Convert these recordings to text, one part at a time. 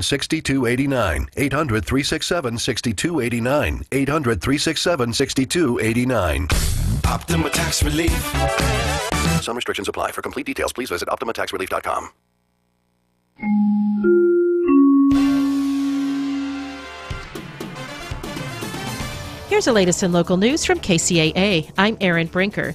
800-367-6289. 800-367-6289. 800-367-6289. Optima Tax Relief. Some restrictions apply. For complete details, please visit OptimaTaxRelief.com. Here's the latest in local news from KCAA. I'm Erin Brinker.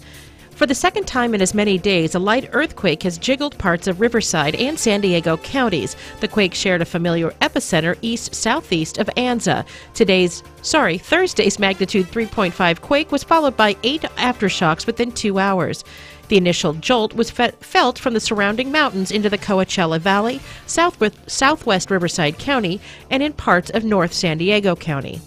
For the second time in as many days, a light earthquake has jiggled parts of Riverside and San Diego counties. The quake shared a familiar epicenter east-southeast of Anza. Thursday's magnitude 3.5 quake was followed by 8 aftershocks within 2 hours. The initial jolt was felt from the surrounding mountains into the Coachella Valley, southwest Riverside County, and in parts of North San Diego County.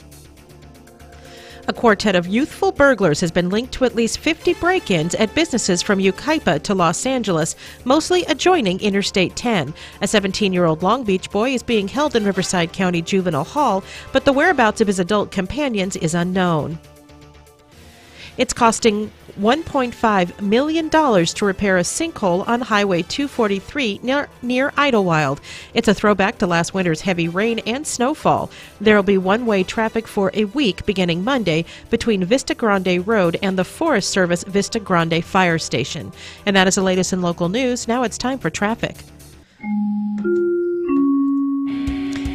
A quartet of youthful burglars has been linked to at least 50 break-ins at businesses from Yucaipa to Los Angeles, mostly adjoining Interstate 10. A 17-year-old Long Beach boy is being held in Riverside County Juvenile Hall, but the whereabouts of his adult companions is unknown. It's costing $1.5 million to repair a sinkhole on Highway 243 near Idlewild. It's a throwback to last winter's heavy rain and snowfall. There will be one-way traffic for a week beginning Monday between Vista Grande Road and the Forest Service Vista Grande Fire Station. And that is the latest in local news. Now it's time for traffic.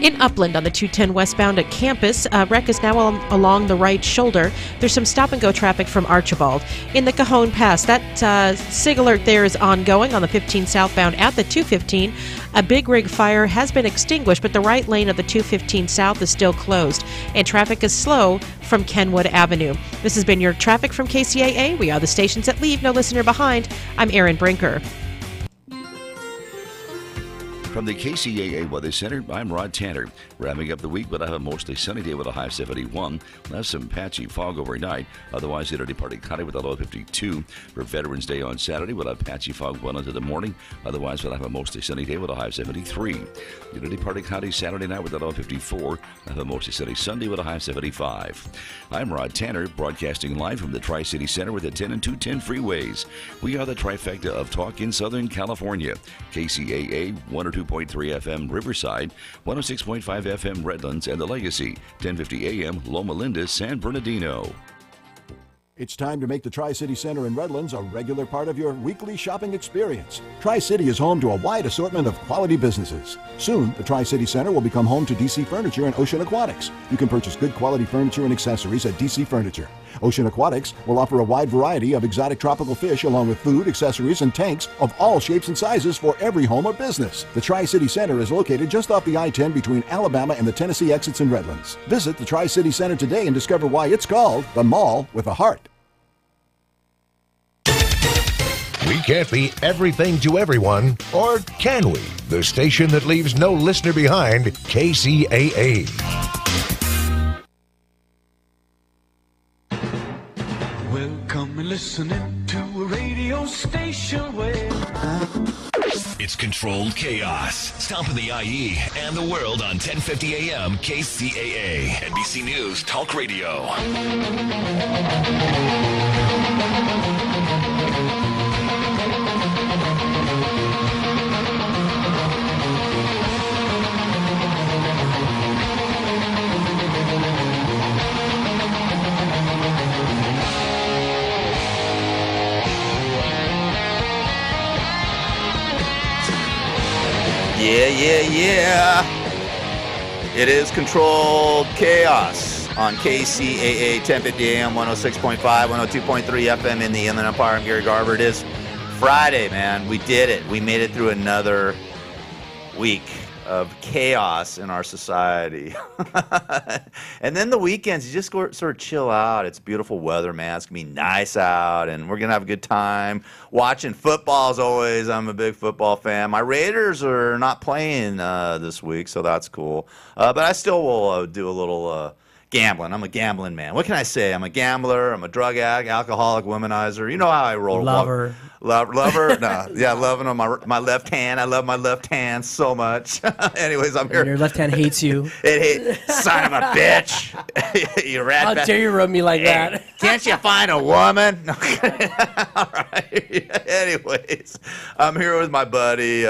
In Upland on the 210 westbound at Campus, wreck is now along the right shoulder. There's some stop-and-go traffic from Archibald. In the Cajon Pass, that SIG alert there is ongoing on the 15 southbound at the 215. A big rig fire has been extinguished, but the right lane of the 215 south is still closed, and traffic is slow from Kenwood Avenue. This has been your traffic from KCAA. We are the stations that leave no listener behind. I'm Erin Brinker. From the KCAA Weather Center, I'm Rod Tanner. Wrapping up the week, but I have a mostly sunny day with a high of 71. We'll have some patchy fog overnight. Otherwise, Unity Party County with a low of 52. For Veterans Day on Saturday, we'll have patchy fog well into the morning. Otherwise, we'll have a mostly sunny day with a high of 73. Unity Party County Saturday night with a low of 54. We'll have a mostly sunny Sunday with a high of 75. I'm Rod Tanner, broadcasting live from the Tri-City Center with the 10 and 210 freeways. We are the trifecta of talk in Southern California. KCAA 102.3 FM Riverside, 106.5 FM Redlands, and the Legacy, 1050 AM Loma Linda, San Bernardino. It's time to make the Tri-City Center in Redlands a regular part of your weekly shopping experience. Tri-City is home to a wide assortment of quality businesses. Soon, the Tri-City Center will become home to DC Furniture and Ocean Aquatics. You can purchase good quality furniture and accessories at DC Furniture. Ocean Aquatics will offer a wide variety of exotic tropical fish along with food, accessories, and tanks of all shapes and sizes for every home or business. The Tri-City Center is located just off the I-10 between Alabama and the Tennessee exits in Redlands. Visit the Tri-City Center today and discover why it's called the Mall with a Heart. We can't be everything to everyone, or can we? The station that leaves no listener behind, KCAA. Welcome and listening to a radio station where it's controlled chaos. Stomping the IE and the world on 1050 AM KCAA. NBC News Talk Radio. Yeah. It is Controlled Chaos on KCAA 1050 AM, 106.5, 102.3 FM in the Inland Empire. I'm Gary Garver. It is Friday, man. We did it. We made it through another week of chaos in our society. And then the weekends, you just sort of chill out. It's beautiful weather, man. It's going to be nice out, and we're going to have a good time. Watching football as always. I'm a big football fan. My Raiders are not playing this week, so that's cool. But I still will do a little Gambling. I'm a gambling man. What can I say? I'm a gambler. I'm a drug addict, alcoholic, womanizer. You know how I roll. Lover. Lover? No. Yeah, loving on my left hand. I love my left hand so much. Anyways, I'm here. And your left hand hates you. Son of a bitch. You rat How dare you rub me like that? Can't you find a woman? No. All right. Anyways, I'm here with my buddy,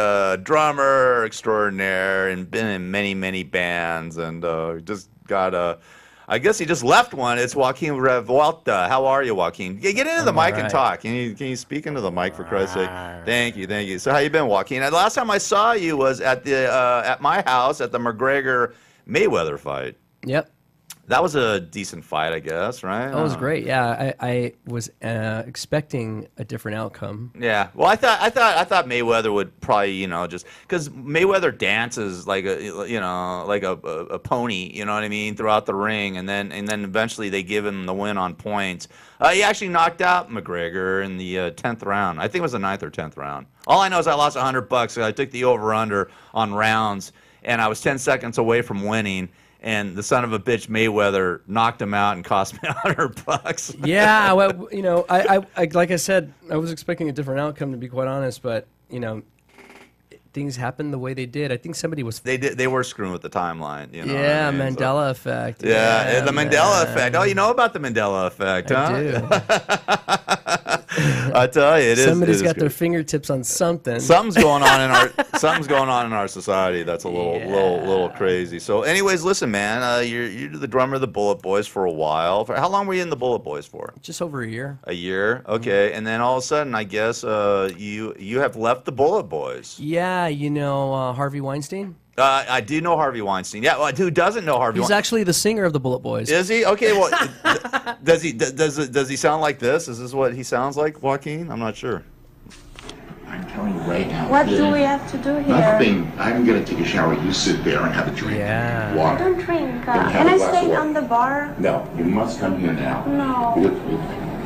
drummer extraordinaire, and been in many, many bands, and just got I guess he just left one. It's Joaquin Revuelta. How are you, Joaquin? Get into the mic and talk. Can you speak into the mic for Christ's sake? Thank you. So how you been, Joaquin? The last time I saw you was at my house at the McGregor Mayweather fight. Yep. That was a decent fight, I guess, right? That was great. Yeah, I was expecting a different outcome. Yeah. Well, I thought Mayweather would probably, just because Mayweather dances like a pony, you know what I mean, throughout the ring, and then eventually they give him the win on points. He actually knocked out McGregor in the 10th round. I think it was the 9th or 10th round. All I know is I lost $100. So I took the over/under on rounds, and I was 10 seconds away from winning. And the son of a bitch Mayweather knocked him out and cost me $100. Yeah, well, I like I said, I was expecting a different outcome, to be quite honest, but things happened the way they did. I think somebody was. They were screwing with the timeline. Yeah, Mandela effect. Yeah, the Mandela effect. Oh, you know about the Mandela effect, huh? I do. I tell you, somebody's got their fingertips on something. Something's going on in our society that's a little crazy. So, anyways, listen, man, you're the drummer of the Bullet Boys for a while. How long were you in the Bullet Boys for? Just over a year. A year, okay. And then all of a sudden, I guess you have left the Bullet Boys. Yeah, Harvey Weinstein. I do know Harvey Weinstein. Yeah, well, who doesn't know Harvey? He's actually the singer of the Bullet Boys. Is he? Okay, well, does he sound like this? Is this what he sounds like, Joaquin? I'm not sure. I'm telling you right now. What do we have to do here? Nothing. I'm going to take a shower. You sit there and have a drink. Yeah. Water. I don't drink. Can I stay on the bar? No, you must come here now. No.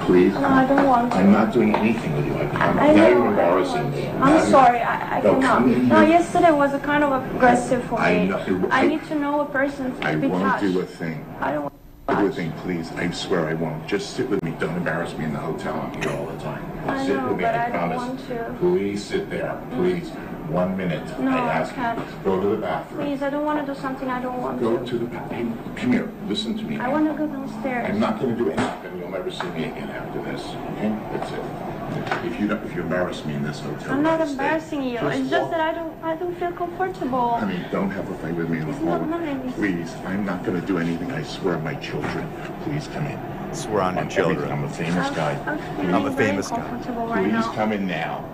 Please. No, I don't want to. I'm not doing anything with you. I'm not even embarrassing you. I'm sorry. I No, cannot. come in No, here. yesterday was a kind of aggressive for I me. know. I need to know a person to I be won't touched. do a thing. I don't want Do a thing, please. I swear I won't. Just sit with me. Don't embarrass me in the hotel. I'm here all the time. I Sit know, with me. but I I don't promise. want to. Please sit there. Please. 1 minute. No, I I ask can't. you. Go to the bathroom. Please, I don't want to do something I don't want Go to. to the bathroom. Come here. Listen to me. I want to go downstairs. I'm not going to do anything. You'll never see me again after this. Okay? That's it. If you embarrass me in this hotel, I'm not stay. embarrassing you. It's just that I don't feel comfortable. I mean, don't have a fight with me in the It's not hallway. nice. Please, I'm not going to do anything. I swear on my children. Please come in. Swear on your everything. children. I'm a famous guy. I'm a famous guy. Comfortable right Please now. come in now.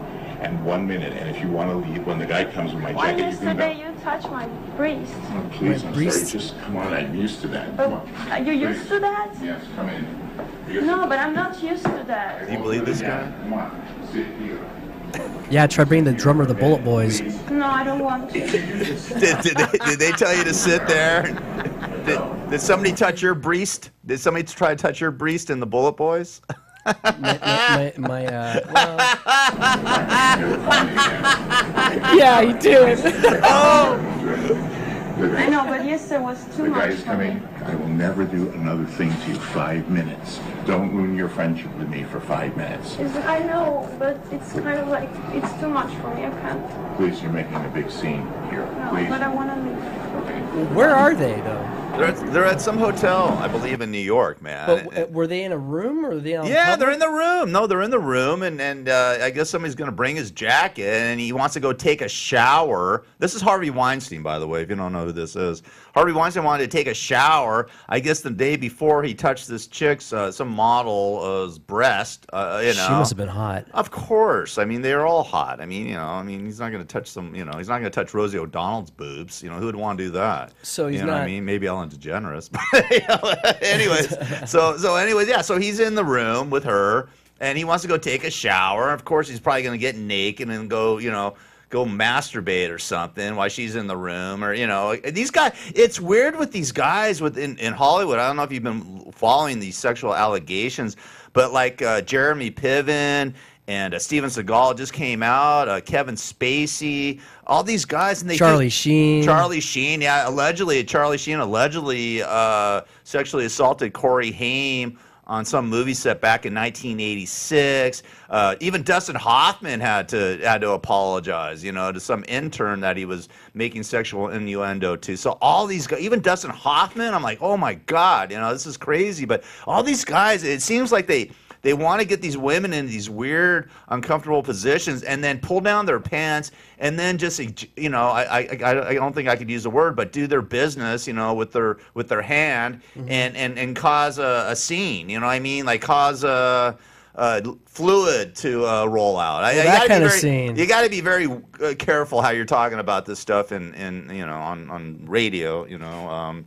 And 1 minute. And if you want to leave, when the guy comes with my Why jacket, you can go. yesterday you touched my breast? Oh, please, I'm sorry. breast? Just come on. I'm used to that. But Come on. you're used to that? Yes, come in. No, but I'm not used to that. Do you believe this guy? Come on. Sit here. Yeah, try bringing the drummer of the Bullet Boys. No, I don't want to. Did they tell you to sit there? Did somebody touch your breast? Did somebody try to touch your breast in the Bullet Boys? Yeah, he did. I know, but yesterday was too The much guy's for coming. me. I will never do another thing to you. 5 minutes. Don't ruin your friendship with me for 5 minutes. I know, but it's kind of like, it's too much for me. I can't. Please, you're making a big scene here. No, Please. but I want to leave. Where are they, though? They're at some hotel, I believe, in New York, man. But were they in a room, or were they on? Yeah, they're in the room. No, they're in the room, and I guess somebody's going to bring his jacket, and he wants to go take a shower. This is Harvey Weinstein, by the way, if you don't know who this is. Harvey Weinstein wanted to take a shower, I guess the day before he touched this chick's, some model's breast, She must have been hot. Of course. I mean, they're all hot. I mean, he's not going to touch he's not going to touch Rosie O'Donnell's boobs. Who would want to do that? So he's you know not. what I mean? Maybe Ellen DeGeneres. Anyways, so he's in the room with her, and he wants to go take a shower. Of course, he's probably going to get naked and go masturbate or something while she's in the room, or these guys. It's weird with these guys in Hollywood. I don't know if you've been following these sexual allegations, but like Jeremy Piven and Steven Seagal just came out, Kevin Spacey, all these guys, and Charlie Sheen, yeah, Charlie Sheen allegedly sexually assaulted Corey Haim on some movie set back in 1986. Even Dustin Hoffman had to apologize, to some intern that he was making sexual innuendo to. So all these guys, even Dustin Hoffman, I'm like, oh my God, this is crazy. But all these guys, it seems like they want to get these women in these weird, uncomfortable positions and then pull down their pants and then just, I don't think I could use the word, but do their business, with their hand and cause a scene. You know what I mean? Like cause fluid to roll out. That kind of scene. You got to be very careful how you're talking about this stuff on radio.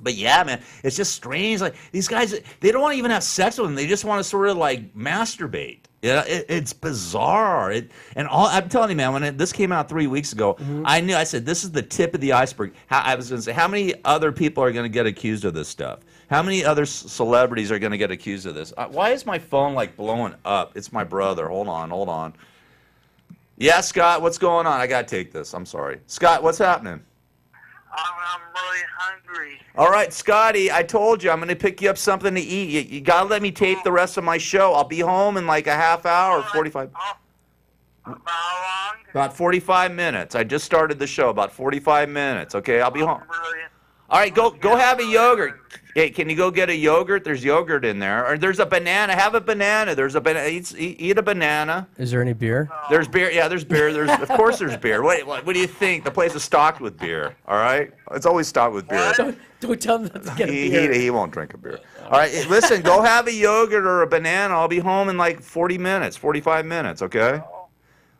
But yeah, man, it's just strange. Like these guys, they don't want to even have sex with them. They just want to sort of like masturbate. It's bizarre. I'm telling you, man, when this came out 3 weeks ago, I said this is the tip of the iceberg. I was going to say, how many other people are going to get accused of this stuff? How many other celebrities are going to get accused of this? Why is my phone like blowing up? It's my brother. Hold on. Yeah, Scott, what's going on? I got to take this. I'm sorry. Scott, what's happening? I'm really hungry. All right, Scotty, I told you I'm going to pick you up something to eat. You got to let me tape the rest of my show. I'll be home in like a half hour or 45. About how long? About 45 minutes. I just started the show. About 45 minutes. Okay, I'll be home. Brilliant. All right, go have a yogurt. Hey, can you go get a yogurt? There's yogurt in there. Or there's a banana. Have a banana. There's a banana. Eat a banana. Is there any beer? There's beer. Yeah, there's beer. Of course there's beer. What do you think? The place is stocked with beer. All right? It's always stocked with beer. Don't tell him not to get a beer. He won't drink a beer. All right, listen, go have a yogurt or a banana. I'll be home in like 40 minutes, 45 minutes, okay?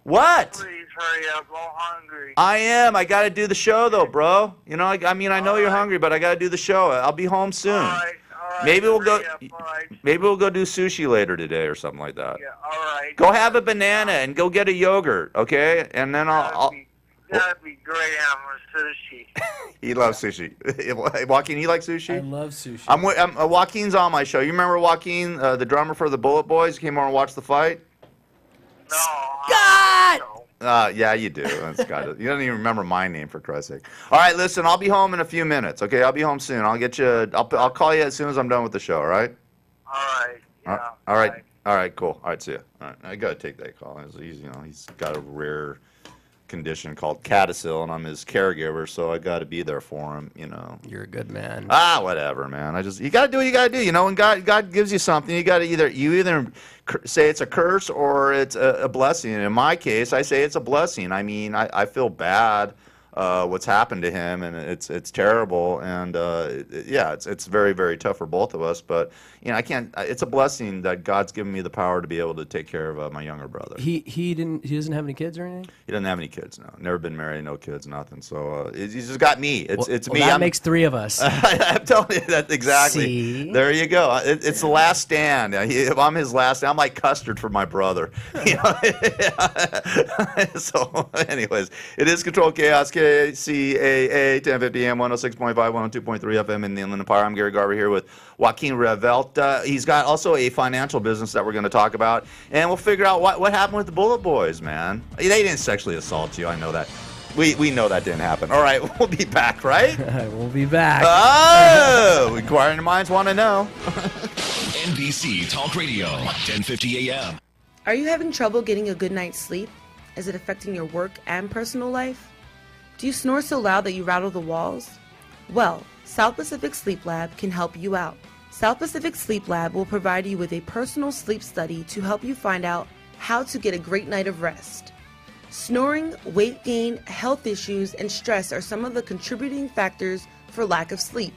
What? Please hurry up. I'm hungry. I am. I got to do the show, though, bro. I know you're hungry, but I got to do the show. I'll be home soon. All right. Maybe we'll go. Right. Maybe we'll go do sushi later today or something like that. Yeah. All right. Go have a banana and go get a yogurt, okay? And then That'd be great. Having sushi. He loves sushi. Joaquin, you like sushi? I love sushi. Joaquin's on my show. You remember Joaquin, the drummer for the Bullet Boys? Came over and watched the fight. No. Scott! Yeah, you do. Scott. You don't even remember my name, for Christ's sake. All right, listen, I'll be home in a few minutes, okay? I'll be home soon. I'll get you. I'll call you as soon as I'm done with the show, all right? All right. Yeah. All right. All right, cool. All right, see ya. All right, I got to take that call. He's got a rare condition called CADASIL, and I'm his caregiver, so I got to be there for him, You're a good man. Whatever, man. You got to do what you got to do. When God gives you something, you got to either say it's a curse or it's a blessing. In my case, I say it's a blessing. I mean, I feel bad what's happened to him, and it's terrible, and it's very, very tough for both of us. But I can't. It's a blessing that God's given me the power to be able to take care of my younger brother. He doesn't have any kids or anything. He doesn't have any kids. No, never been married, no kids, nothing. So he's just got me. It's me. That makes three of us. I'm telling you that exactly. See? There you go. It's the last stand. I'm his last stand. I'm like custard for my brother. So, anyways, it is Controlled Chaos. KCAA 1050 AM 106.5 102.3 FM in the Inland Empire. I'm Gary Garver here with Joaquin Revelta. He's got also a financial business that we're going to talk about, and we'll figure out what happened with the Bullet Boys, man. They didn't sexually assault you. I know that. We know that didn't happen. All right, we'll be back, right? We'll be back. Oh, inquiring minds want to know. NBC Talk Radio, 1050 AM. Are you having trouble getting a good night's sleep? Is it affecting your work and personal life? Do you snore so loud that you rattle the walls? Well, South Pacific Sleep Lab can help you out. South Pacific Sleep Lab will provide you with a personal sleep study to help you find out how to get a great night of rest. Snoring, weight gain, health issues, and stress are some of the contributing factors for lack of sleep.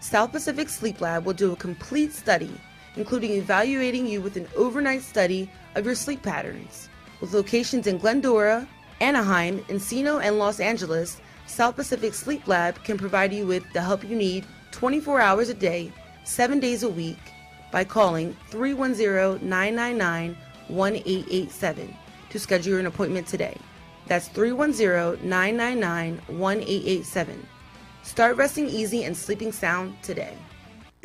South Pacific Sleep Lab will do a complete study, including evaluating you with an overnight study of your sleep patterns. With locations in Glendora, Anaheim, Encino, and Los Angeles, South Pacific Sleep Lab can provide you with the help you need 24 hours a day, 7 days a week by calling 310-999-1887 to schedule an appointment today. That's 310-999-1887. Start resting easy and sleeping sound today.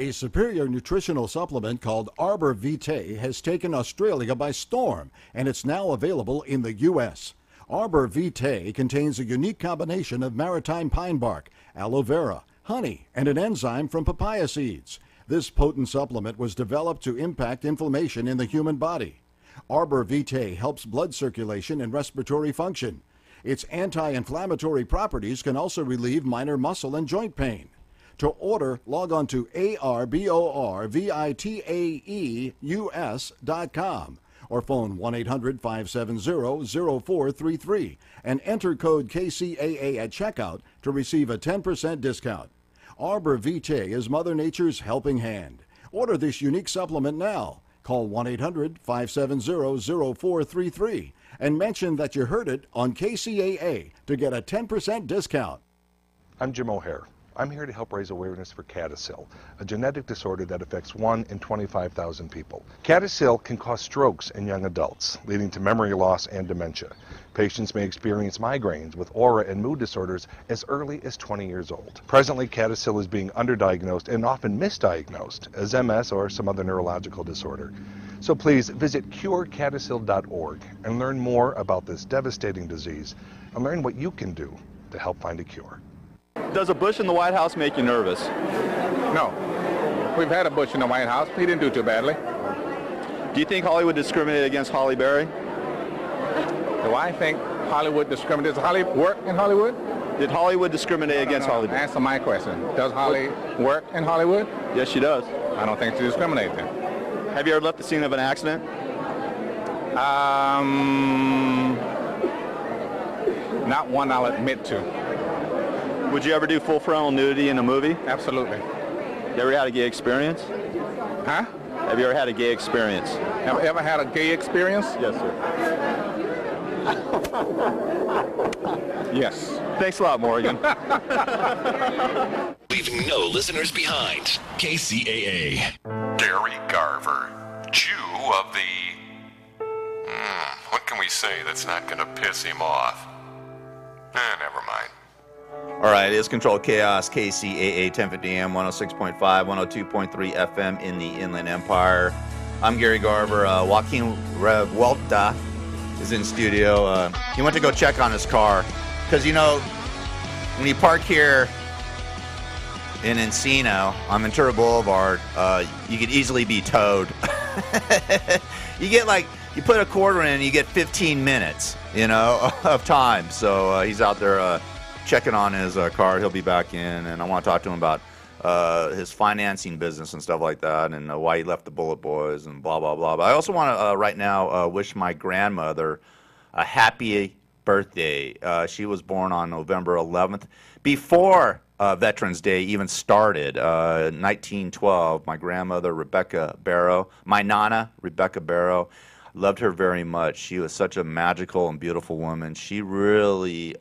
A superior nutritional supplement called Arbor Vitae has taken Australia by storm, and it's now available in the U.S. Arbor Vitae contains a unique combination of maritime pine bark, aloe vera, honey, and an enzyme from papaya seeds. This potent supplement was developed to impact inflammation in the human body. Arbor Vitae helps blood circulation and respiratory function. Its anti-inflammatory properties can also relieve minor muscle and joint pain. To order, log on to ARBORVITAEUS.com or phone 1-800-570-0433 and enter code KCAA at checkout to receive a 10% discount. Arbor Vitae is Mother Nature's helping hand. Order this unique supplement now. Call 1-800-570-0433 and mention that you heard it on KCAA to get a 10% discount. I'm Jim O'Hare. I'm here to help raise awareness for CADASIL, a genetic disorder that affects 1 in 25,000 people. CADASIL can cause strokes in young adults, leading to memory loss and dementia. Patients may experience migraines with aura and mood disorders as early as 20 years old. Presently, CADASIL is being underdiagnosed and often misdiagnosed as MS or some other neurological disorder. So please visit curecadasil.org and learn more about this devastating disease and learn what you can do to help find a cure. Does a Bush in the White House make you nervous? No. We've had a Bush in the White House. He didn't do too badly. Do you think Hollywood discriminated against Halle Berry? Do I think Hollywood discriminates? Does Holly work in Hollywood? Did Hollywood discriminate against Halle Berry? Answer my question. Does Holly work in Hollywood? Yes, she does. I don't think she discriminates then. Have you ever left the scene of an accident? Not one I'll admit to. Would you ever do full frontal nudity in a movie? Absolutely. You ever had a gay experience? Huh? Have you ever had a gay experience? Ever had a gay experience? Yes, sir. Yes. Thanks a lot, Morgan. Leaving no listeners behind. KCAA. Gary Garver, Jew of the... what can we say that's not going to piss him off? Never mind. All right, it is Controlled Chaos, KCAA, 1050 AM, 106.5, 102.3 FM in the Inland Empire. I'm Gary Garver. Joaquin Revuelta is in studio. He went to go check on his car. Because, you know, when you park here in Encino on Ventura Boulevard, you could easily be towed. You get you put a quarter in and you get 15 minutes, of time. So he's out there checking on his car. He'll be back in, and I want to talk to him about his financing business and stuff like that, and why he left the Bullet Boys and blah, blah, blah. But I also want to right now wish my grandmother a happy birthday. She was born on November 11th, before Veterans Day even started, 1912. My grandmother, Rebecca Barrow, my Nana, Rebecca Barrow, loved her very much. She was such a magical and beautiful woman. She really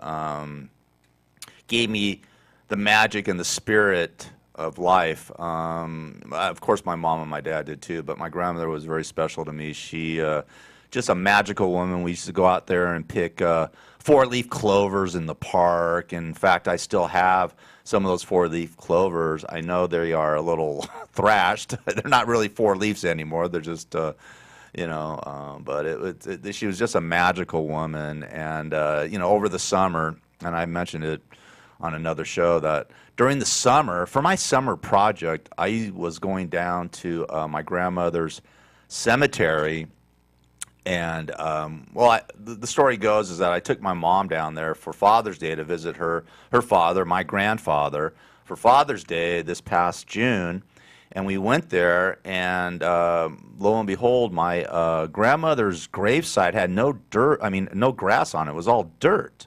gave me the magic and the spirit of life. Of course, my mom and my dad did too, but my grandmother was very special to me. She just a magical woman. We used to go out there and pick four-leaf clovers in the park. In fact, I still have some of those four-leaf clovers. I know they are a little thrashed. They're not really four leaves anymore. They're just, but she was just a magical woman. And, over the summer, and I mentioned it on another show, that during the summer, for my summer project, I was going down to my grandmother's cemetery. And, the story goes is that I took my mom down there for Father's Day to visit her father, my grandfather, for Father's Day this past June. And we went there, and lo and behold, my grandmother's gravesite had no grass on it. It was all dirt.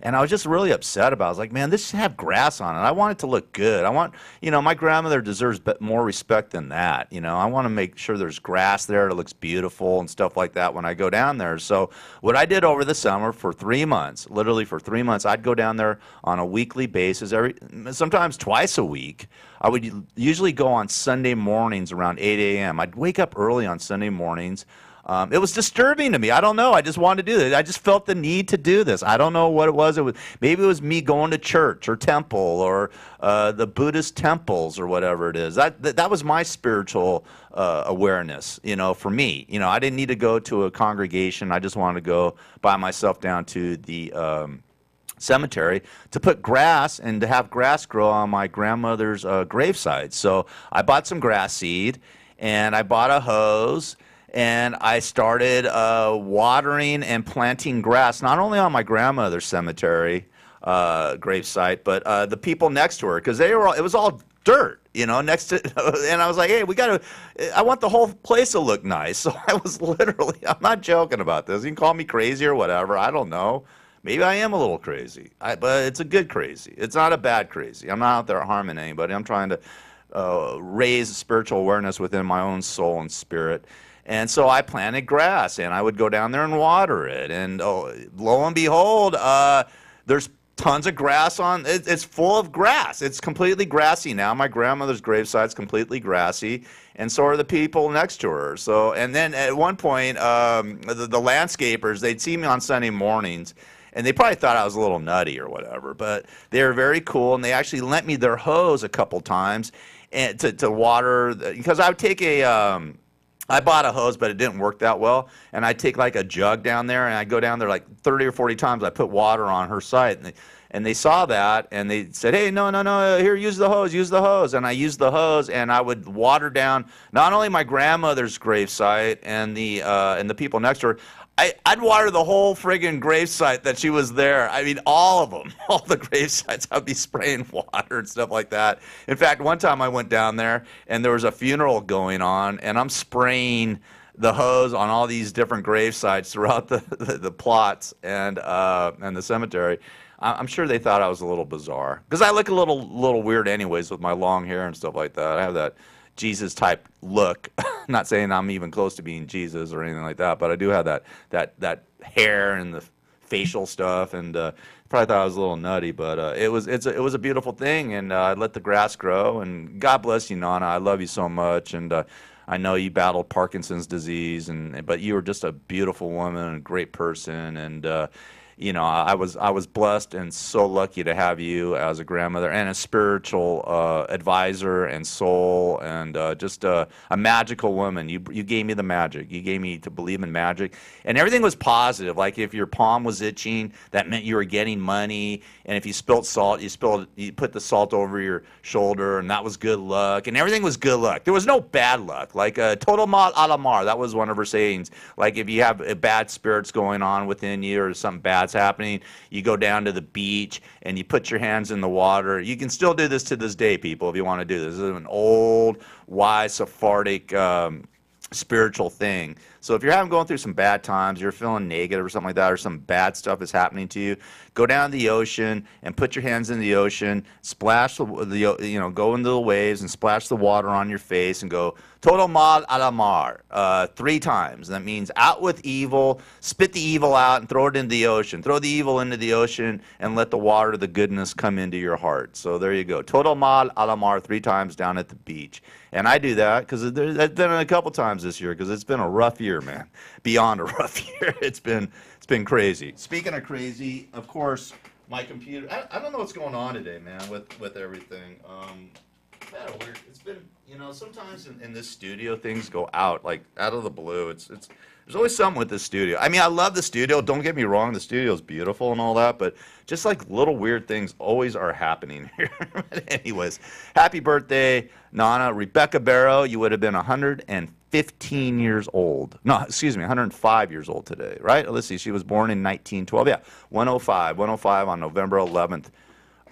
And I was just really upset about it. I was like, man, this should have grass on it. I want it to look good. I want, my grandmother deserves more respect than that. I want to make sure there's grass there. It looks beautiful and stuff like that when I go down there. So what I did over the summer for 3 months, literally for 3 months, I'd go down there on a weekly basis, sometimes twice a week. I would usually go on Sunday mornings around 8 a.m. I'd wake up early on Sunday mornings. It was disturbing to me. I don't know. I just wanted to do this. I just felt the need to do this. I don't know what it was. Maybe it was me going to church or temple or the Buddhist temples or whatever it is. That was my spiritual awareness, for me. I didn't need to go to a congregation. I just wanted to go by myself down to the cemetery to put grass and to have grass grow on my grandmother's graveside. So I bought some grass seed and I bought a hose and I started watering and planting grass, not only on my grandmother's cemetery gravesite, but the people next to her, because it was all dirt, next to, and I was like, hey, I want the whole place to look nice. So I was literally, I'm not joking about this. You can call me crazy or whatever. I don't know. Maybe I am a little crazy, but it's a good crazy. It's not a bad crazy. I'm not out there harming anybody. I'm trying to raise spiritual awareness within my own soul and spirit. And so I planted grass, and I would go down there and water it. And lo and behold, there's tons of grass it's full of grass. It's completely grassy now. My grandmother's gravesite's completely grassy, and so are the people next to her. So, and then at one point, the landscapers, they'd see me on Sunday mornings, and they probably thought I was a little nutty or whatever, but they were very cool, and they actually lent me their hose a couple times and to water, because I would take I bought a hose, but it didn't work that well, and I'd take like a jug down there, and I'd go down there like 30 or 40 times. I put water on her site, and they saw that, and they said, hey, no, here, use the hose, and I used the hose, and I would water down not only my grandmother's gravesite and the people next to her, I'd water the whole friggin' gravesite that she was there. I mean, all of them, all the gravesites. I'd be spraying water and stuff like that. In fact, one time I went down there, and there was a funeral going on, and I'm spraying the hose on all these different gravesites throughout the plots and the cemetery. I'm sure they thought I was a little bizarre, because I look a little weird anyways with my long hair and stuff like that. I have that Jesus-type look. Not saying I'm even close to being Jesus or anything like that, but I do have that hair and the facial stuff, and probably thought I was a little nutty, but it was a beautiful thing, and I let the grass grow, and God bless you, Nana. I love you so much, and I know you battled Parkinson's disease, but you were just a beautiful woman and a great person, and I was blessed and so lucky to have you as a grandmother and a spiritual advisor and soul, and just a magical woman. You gave me the magic. You gave me to believe in magic, and everything was positive. Like if your palm was itching, that meant you were getting money. And if you spilled salt, you put the salt over your shoulder, and that was good luck. And everything was good luck. There was no bad luck. Like total mal a la mar. That was one of her sayings. Like if you have bad spirits going on within you or something bad's happening, you go down to the beach and you put your hands in the water. You can still do this to this day, people, if you want to do this. This is an old, wise, Sephardic spiritual thing. So if you're going through some bad times, you're feeling negative or something like that, or some bad stuff is happening to you, go down to the ocean and put your hands in the ocean, splash go into the waves and splash the water on your face and go total mal a la mar 3 times. That means out with evil, spit the evil out and throw it into the ocean. Throw the evil into the ocean and let the water, the goodness come into your heart. So there you go. Total mal a la mar 3 times down at the beach. And I do that because I've done it a couple times this year, because it's been a rough year, man. Beyond a rough year. It's been crazy. Speaking of crazy, of course, my computer. I don't know what's going on today, man, with everything. It's been, sometimes in this studio things go out of the blue. There's always something with this studio. I mean, I love the studio. Don't get me wrong, the studio is beautiful and all that, but just like little weird things always are happening here. But anyways, happy birthday, Nana. Rebecca Barrow, you would have been 115 years old. No, excuse me, 105 years old today, right? Let's see, she was born in 1912. Yeah, 105 on November 11th.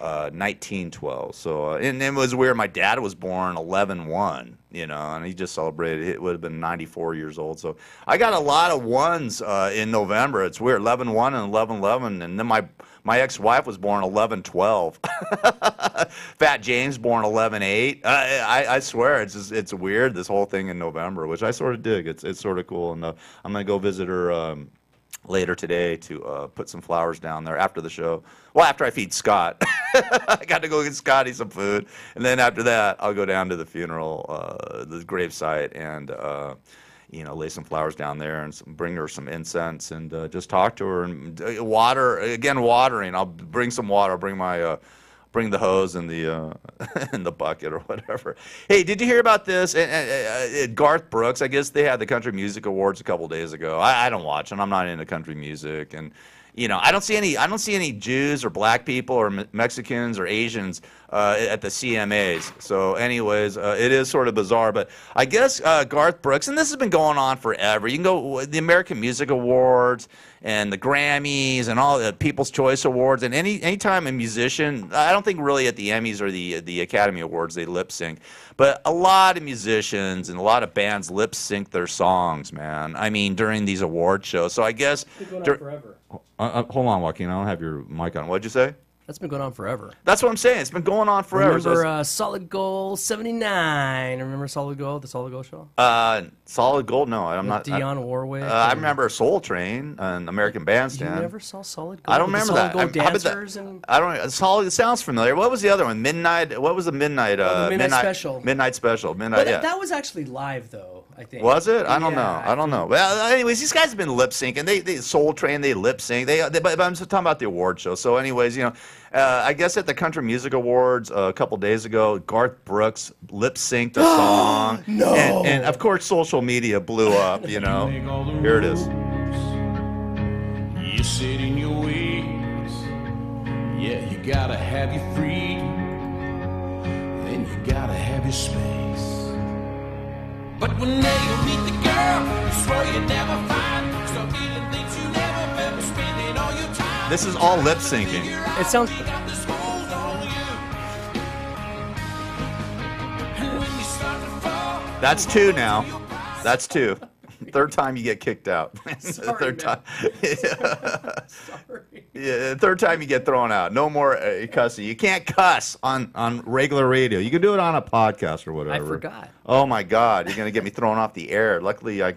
1912. So, and it was weird. My dad was born 11/1, and he just celebrated. It would have been 94 years old. So I got a lot of ones in November. It's weird. 11/1 and 11/11, and then my ex-wife was born 11/12. Fat James born 11/8. I swear it's weird, this whole thing in November, which I sort of dig. It's sort of cool, and I'm gonna go visit her later today to put some flowers down there after the show. Well, after I feed Scott. I got to go get Scotty some food. And then after that, I'll go down to the funeral, the gravesite, lay some flowers down there and bring her some incense and just talk to her and watering. I'll bring some water. I'll bring my bring the hose and the in the bucket or whatever. Hey, did you hear about this? Garth Brooks, I guess they had the Country Music Awards a couple days ago. I don't watch them. I'm not into country music, and I don't see any Jews or black people or Mexicans or Asians at the CMAs. So, anyways, it is sort of bizarre, but I guess Garth Brooks, and this has been going on forever. You can go the American Music Awards and the Grammys and all the People's Choice Awards, and anytime a musician, I don't think really at the Emmys or the Academy Awards they lip sync, but a lot of musicians and a lot of bands lip sync their songs, man. I mean, during these award shows. So I guess It's been going on forever. Hold on, Joaquin. I don't have your mic on. What'd you say? That's been going on forever. That's what I'm saying. It's been going on forever. Remember Solid Gold 79? Remember Solid Gold, the Solid Gold show? Solid Gold? No, I'm not. Dionne Warwick. I remember Soul Train and American Bandstand. You never saw Solid Gold? I don't remember that. Solid Gold dancers and I don't. Solid. It sounds familiar. What was the other one? Midnight. What was the Midnight? the Midnight Special. Midnight Special. Midnight. But Yeah. that was actually live, though. I think. Was it? I don't know. Yeah, I don't know. Well, anyways, these guys have been lip syncing. They Soul Train. They lip sync. But I'm just talking about the award show. So, anyways, I guess at the Country Music Awards a couple days ago, Garth Brooks lip synced a song. No. And of course, social media blew up. Here it is. You sit in your ways. Yeah, you gotta have your freedom. Then you gotta have your space. But when you meet the girl, you swear you never find. Start feeling things you never felt. Spending all your time. This is all lip syncing. It sounds. That's two now. That's two. Third time you get kicked out. Third time. Yeah, third time you get thrown out. No more cussing. You can't cuss on regular radio. You can do it on a podcast or whatever. I forgot. Oh my God! You're gonna get me thrown off the air. Luckily, we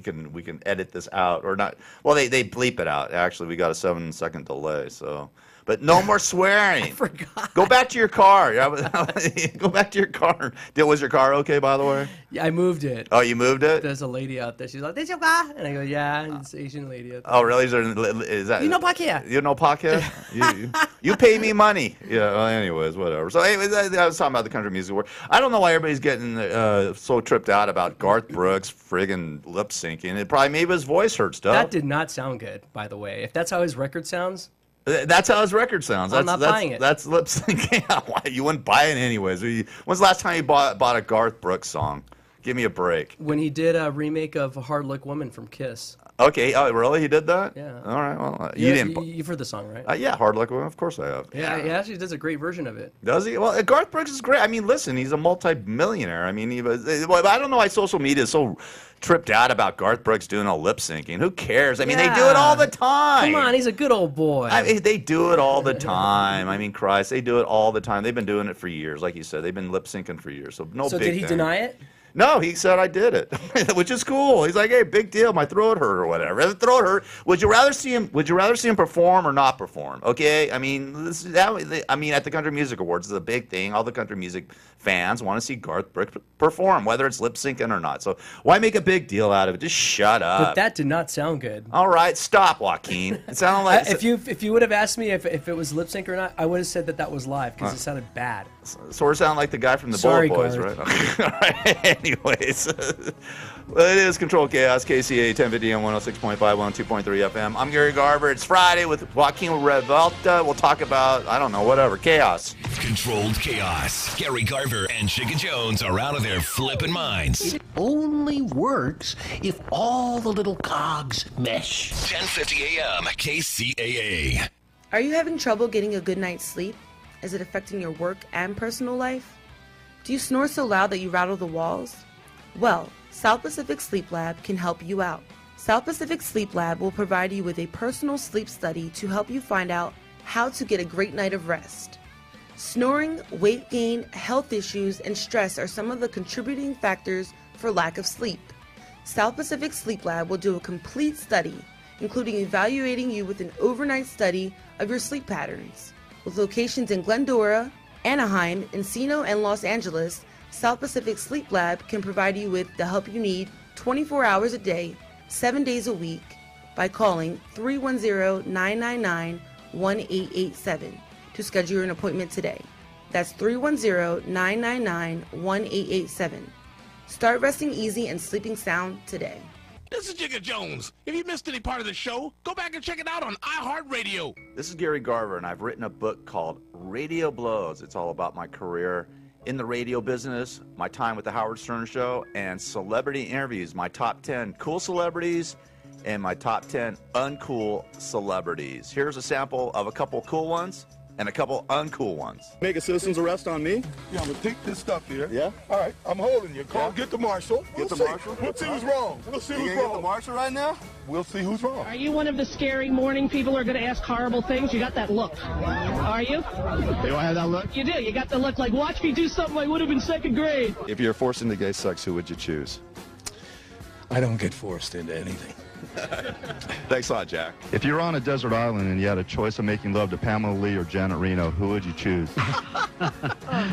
can edit this out or not. Well, they bleep it out. Actually, we got a 7-second delay. So. But no more swearing. I forgot. Go back to your car. Go back to your car. Was your car okay, by the way? Yeah, I moved it. Oh, you moved it? There's a lady out there. She's like, "This your car?" And I go, "Yeah, it's an Asian lady." Out there. Oh, really? Is that? You know park here. You know park here? you pay me money. Yeah. Well, anyways, whatever. So, anyways, I was talking about the Country Music Award. I don't know why everybody's getting so tripped out about Garth Brooks friggin' lip syncing. It probably made his voice hurt stuff. That did not sound good, by the way. If that's how his record sounds. That's how his record sounds. I'm not buying it. That's lip syncing. Why? You wouldn't buy it anyways. When's the last time you bought a Garth Brooks song? Give me a break. When he did a remake of Hard Luck Woman from Kiss. Okay. Oh, really? He did that? Yeah. All right. Well, You've heard the song, right? Yeah, Hard Luck Woman. Of course I have. Yeah, he actually does a great version of it. Does he? Well, Garth Brooks is great. I mean, listen, he's a multi-millionaire. I mean, I don't know why social media is so tripped out about Garth Brooks doing a lip syncing. Who cares? I mean, they do it all the time. Come on, he's a good old boy. I mean, they do it all the time. I mean, Christ, they do it all the time. They've been doing it for years. Like you said, they've been lip syncing for years. So no So big did he thing. deny it? No, he said I did it, which is cool. He's like, "Hey, big deal. My throat hurt or whatever. If the throat hurt, would you rather see him perform or not perform?" Okay, I mean, at the Country Music Awards, it's a big thing. All the country music fans want to see Garth Brooks perform, whether it's lip syncing or not. So why make a big deal out of it? Just shut up. But that did not sound good. All right, stop, Joaquin. It sounded like if you would have asked me if it was lip sync or not, I would have said that was live because it sounded bad. Sort of sound like the guy from the Sorry, Bullet Boys, Garth. right? All right. Anyways, well, it is Control Chaos, KCAA 1050 on 106.5, 102.3 FM. I'm Gary Garver. It's Friday with Joaquin Revolta. We'll talk about, I don't know, whatever, chaos. Controlled Chaos. Gary Garver and Chicken Jones are out of their flippin' minds. It only works if all the little cogs mesh. 1050 AM, KCAA. Are you having trouble getting a good night's sleep? Is it affecting your work and personal life? Do you snore so loud that you rattle the walls? Well, South Pacific Sleep Lab can help you out. South Pacific Sleep Lab will provide you with a personal sleep study to help you find out how to get a great night of rest. Snoring, weight gain, health issues, and stress are some of the contributing factors for lack of sleep. South Pacific Sleep Lab will do a complete study, including evaluating you with an overnight study of your sleep patterns. With locations in Glendora, Anaheim, Encino, and Los Angeles, South Pacific Sleep Lab can provide you with the help you need 24 hours a day, 7 days a week by calling 310-999-1887 to schedule an appointment today. That's 310-999-1887. Start resting easy and sleeping sound today. This is Jigga Jones. If you missed any part of the show, go back and check it out on iHeartRadio. This is Gary Garver, and I've written a book called Radio Blows. It's all about my career in the radio business, my time with the Howard Stern Show, and celebrity interviews, my top 10 cool celebrities and my top 10 uncool celebrities. Here's a sample of a couple cool ones and a couple uncool ones. Make a citizen's arrest on me? Yeah, I'm gonna take this stuff here. Yeah? All right, I'm holding you. Call, get the marshal. Get the see. marshal? We'll see who's wrong. We'll see who's You wrong. get the marshal right now? We'll see who's wrong. Are you one of the scary morning people who are going to ask horrible things? You got that look. Are you? Do I have that look? You do. You got the look like, watch me do something I would have in second grade. If you're forced into gay sex, who would you choose? I don't get forced into anything. Thanks a lot, Jack. If you were on a desert island and you had a choice of making love to Pamela Lee or Janet Reno, who would you choose?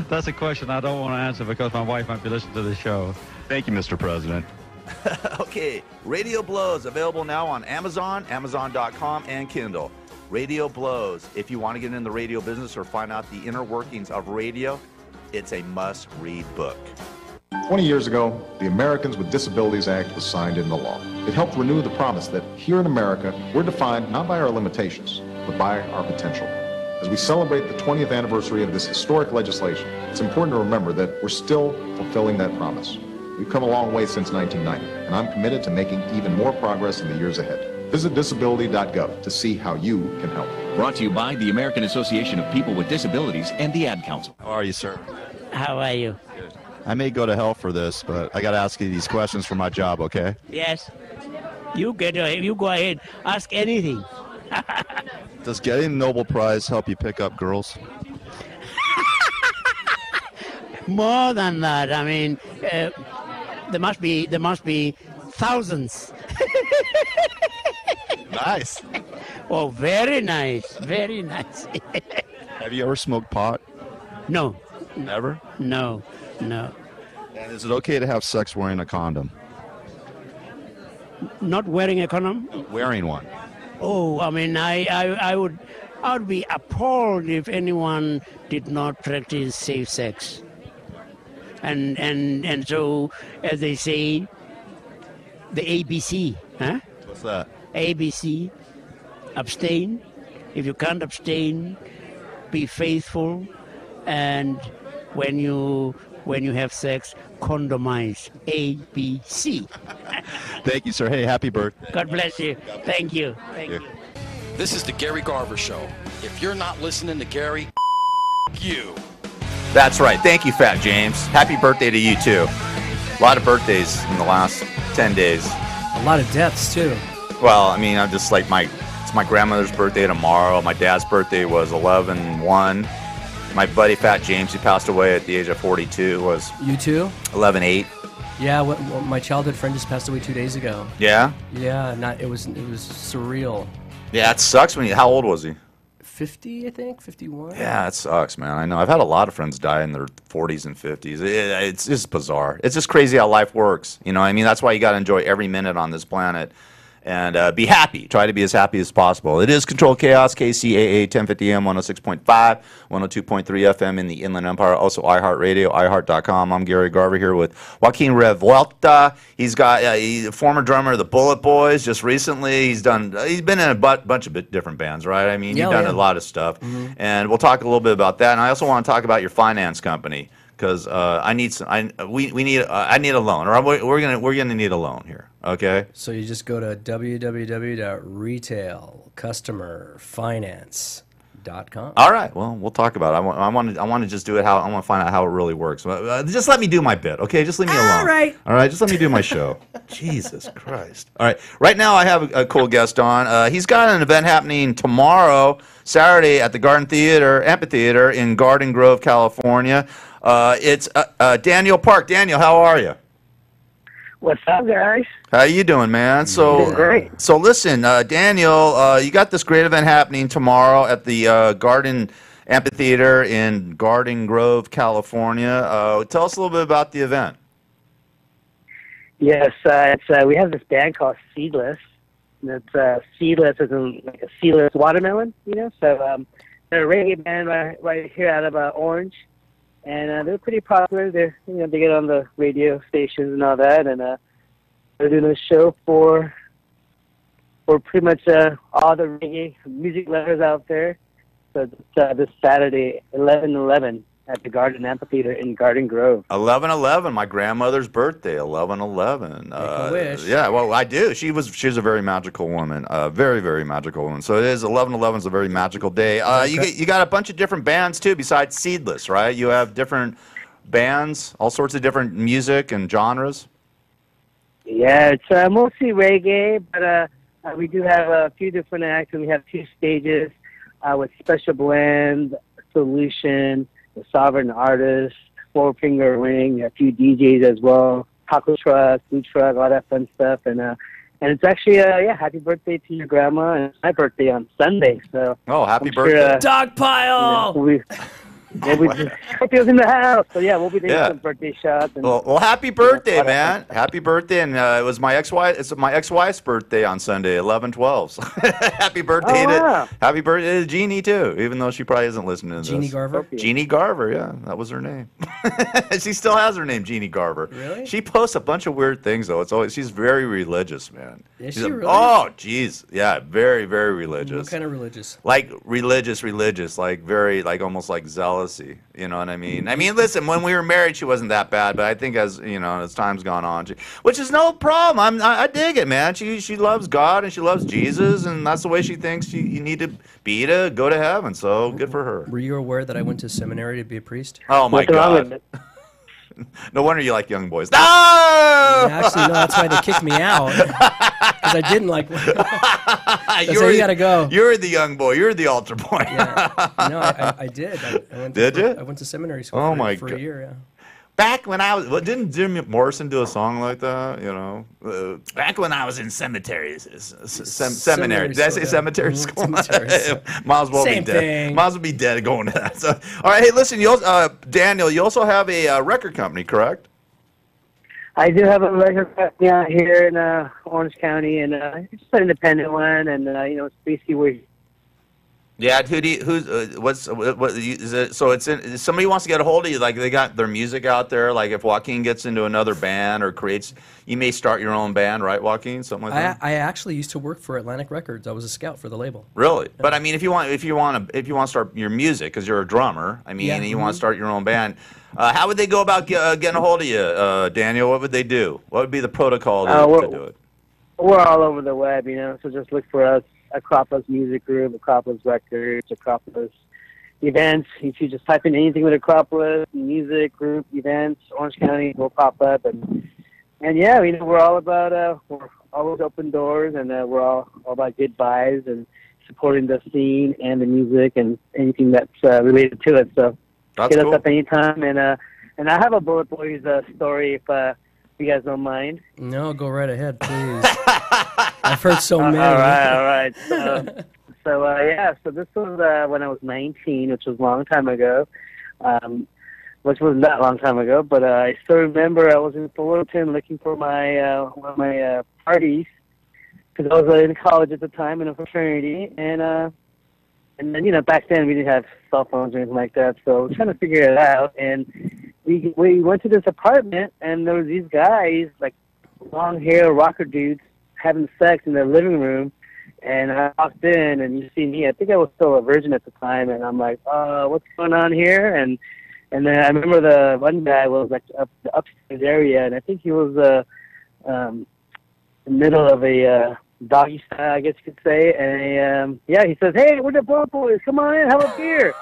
That's a question I don't want to answer because my wife might be listening to the show. Thank you, Mr. President. Okay, Radio Blows, available now on Amazon, Amazon.com, and Kindle. Radio Blows. If you want to get in the radio business or find out the inner workings of radio, it's a must-read book. 20 years ago, the Americans with Disabilities Act was signed into law. It helped renew the promise that here in America, we're defined not by our limitations, but by our potential. As we celebrate the 20th anniversary of this historic legislation, it's important to remember that we're still fulfilling that promise. We've come a long way since 1990, and I'm committed to making even more progress in the years ahead. Visit disability.gov to see how you can help. Brought to you by the American Association of People with Disabilities and the Ad Council. How are you, sir? How are you? Good. I may go to hell for this, but I got to ask you these questions for my job, okay? Yes. You go ahead. Ask anything. Does getting the Nobel Prize help you pick up girls? More than that. I mean, there must be thousands. Nice. Oh, very nice. Very nice. Have you ever smoked pot? No. Never? No. No. And is it okay to have sex wearing a condom? Not wearing a condom? Wearing one. Oh, I mean, I would be appalled if anyone did not practice safe sex. And so, as they say, the ABC, huh? What's that? ABC, abstain. If you can't abstain, be faithful, and when you have sex, condomize. ABC. Thank you, sir. Hey, happy birthday. God bless you. Thank you. Thank you. This is the Gary Garver Show. If you're not listening to Gary, you. That's right. Thank you, Fat James. Happy birthday to you, too. A lot of birthdays in the last 10 days. A lot of deaths, too. Well, I mean, I'm just like it's my grandmother's birthday tomorrow. My dad's birthday was 11/1. My buddy Fat James, who passed away at the age of 42, was... You too? 11/8. Yeah, my childhood friend just passed away 2 days ago. Yeah? Yeah, it was surreal. Yeah, it sucks when how old was he? 50, I think, 51. Yeah, it sucks, man. I know. I've had a lot of friends die in their 40s and 50s. It's just bizarre. It's just crazy how life works. You know what I mean? That's why you got to enjoy every minute on this planet. And be happy. Try to be as happy as possible. It is Controlled Chaos, KCAA 1050 AM, 106.5, 102.3 FM in the Inland Empire. Also iHeartRadio, iHeart.com. I'm Gary Garver here with Joaquin Revuelta. He's got he's a former drummer of the Bullet Boys. Just recently, he's been in a bunch of different bands, right? I mean, you've done a lot of stuff. Mm-hmm. And we'll talk a little bit about that. And I also want to talk about your finance company. Because I need a loan, or we're gonna need a loan here. Okay. So you just go to www.retailcustomerfinance.com. All right. Well, we'll talk about it. I want to just do it I want to find out how it really works. Just let me do my bit, okay? Just leave me alone. All right. All right. Just let me do my show. Jesus Christ. All right. Right now, I have a cool guest on. He's got an event happening tomorrow, Saturday, at the Garden Amphitheater in Garden Grove, California. It's Daniel Park. Daniel, how are you? What's up, guys? How you doing, man? So great. So listen, Daniel, you got this great event happening tomorrow at the Garden Amphitheater in Garden Grove, California. Tell us a little bit about the event. Yes, we have this band called Seedless. And it's seedless as in like a seedless watermelon, you know. So they're a reggae band right here out of Orange, and they're pretty popular. They get on the radio stations and all that, and they're doing a show for pretty much all the reggae music lovers out there. So this Saturday, 11/11. At the Garden Amphitheater in Garden Grove. 11/11, my grandmother's birthday. 11/11. Make a wish. Yeah, well, I do. She's a very magical woman. Very, very magical woman. So it is 11/11 is a very magical day. You got a bunch of different bands too, besides Seedless, right? You have different bands, all sorts of different music and genres. Yeah, it's mostly reggae, but we do have a few different acts, and we have 2 stages with Special Blend, Solution, the Sovereign Artist, Four Finger Ring, a few DJs as well, taco truck, food truck, all that fun stuff, and it's actually happy birthday to your grandma, and it's my birthday on Sunday, so happy birthday, dog pile. Scorpio's in the house, so we'll be doing some birthday shots. And, well, happy birthday, man! Happy birthday, and it was my ex-wife. It's my ex-wife's birthday on Sunday, 11/12. So happy birthday happy birthday to Jeannie too, even though she probably isn't listening to this. Jeannie Garver. Jeannie Garver, yeah, that was her name. She still has her name, Jeannie Garver. Really? She posts a bunch of weird things though. She's very religious, man. Is she really? Oh, jeez, yeah, very, very religious. What kind of religious? Like religious, like very, like almost like zealous. You know what I mean? I mean, listen, when we were married, she wasn't that bad, but I think as time's gone on, which is no problem. I dig it, man. She loves God and she loves Jesus, and that's the way she thinks you need to be to go to heaven. So good for her. Were you aware that I went to seminary to be a priest? Oh my God! No wonder you like young boys. No! Actually, no. That's why they kicked me out. Because I didn't like. You gotta go. You're the young boy. You're the altar boy. No, I did. I went to seminary school for a year. Yeah. Back when I was, didn't Jim Morrison do a song like that? You know, back when I was in cemeteries, seminary. Did I say cemetery school? Might as well be dead. Might as well be dead going to that. So, all right, hey, listen, Daniel, you also have a record company, correct? I do have a record company out here in Orange County, and it's an independent one, and it's basically where. Yeah, is it? So if somebody wants to get a hold of you, like they got their music out there. Like if Joaquin gets into another band or creates, you may start your own band, right, Joaquin? Something like that. I actually used to work for Atlantic Records. I was a scout for the label. Really? Yeah. But I mean, if you want to start your music, because you're a drummer, I mean, and you want to start your own band, how would they go about getting a hold of you, Daniel? What would they do? What would be the protocol to do it? We're all over the web, so just look for us. Acropolis Music Group, Acropolis Records, Acropolis Events. If you just type in anything with Acropolis Music Group Events, Orange County will pop up, and yeah, we're all about we're always open doors, and we're all about good vibes and supporting the scene and the music and anything that's related to it. So hit us up anytime, and I have a Bullet Boys story if you guys don't mind. No, go right ahead, please. I've heard so many. All right. So this was when I was 19, which was a long time ago. Which wasn't that long time ago, but I still remember I was in Fullerton looking for my one of my parties because I was in college at the time in a fraternity, and then back then we didn't have cell phones or anything like that, so I was trying to figure it out, and we went to this apartment, and there was these guys like long hair rocker dudes having sex in their living room, and I walked in, and you see me. I think I was still a virgin at the time, and I'm like, what's going on here? And then I remember the one guy was like up the upstairs area, and I think he was in the middle of a doggy style, I guess you could say. And he says, "Hey, we're the Bullet Boys. Come on in, have a beer."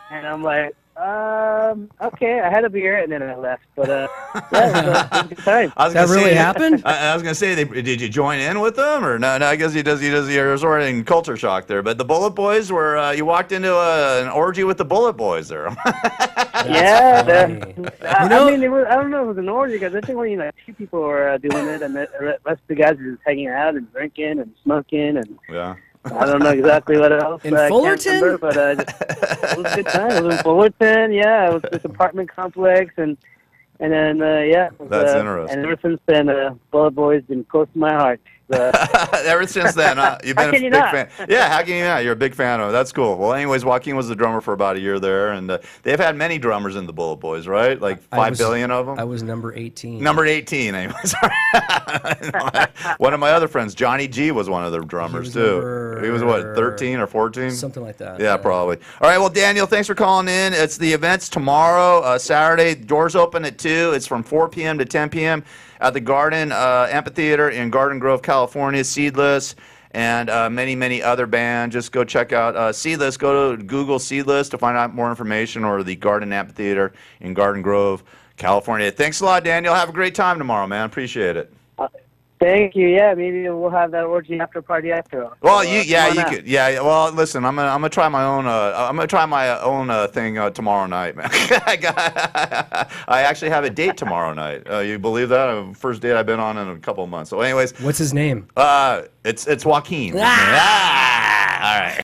And I'm like, okay, I had a beer and then I left, but it was a good time. That really happened? I was gonna say, did you join in with them or no? I guess he does. You're sort of in culture shock there. But the Bullet Boys were you walked into an orgy with the Bullet Boys there. I mean, I don't know if it was an orgy because I think only like 2 people were doing it, and the rest of the guys were just hanging out and drinking and smoking and. Yeah. I don't know exactly what else. In I Fullerton? can't remember, but it was a good time. It was in Fullerton, yeah. It was this apartment complex, and then, yeah. It was, That's interesting. And ever since then, Bullet Boy's been close to my heart. Ever since then, you've been How a can big you not? fan. Yeah, how can you not? You're a big fan of it. That's cool. Well, anyways, Joaquin was the drummer for about a year there, and they've had many drummers in the Bullet Boys, right? Like 5 billion of them? I was number 18. Number 18, anyway. Sorry. One of my other friends, Johnny G, was one of their drummers, too. He was, what, 13 or 14? Something like that. Yeah, probably. All right, well, Daniel, thanks for calling in. It's the event's tomorrow, Saturday. Doors open at 2. It's from 4 p.m. to 10 p.m. at the Garden Amphitheater in Garden Grove, California. Seedless and many, many other bands. Just go check out Seedless. Go to Google Seedless to find out more information, or the Garden Amphitheater in Garden Grove, California. Thanks a lot, Daniel. Have a great time tomorrow, man. Appreciate it. Thank you. Yeah, maybe we'll have that orgy after party after. Well, So, you come on out. could. Yeah, well, listen, I'm gonna try my own. I'm gonna try my own thing tomorrow night, man. I actually have a date tomorrow night. You believe that? First date I've been on in a couple of months. So, anyways, What's his name? it's Joaquin. All right.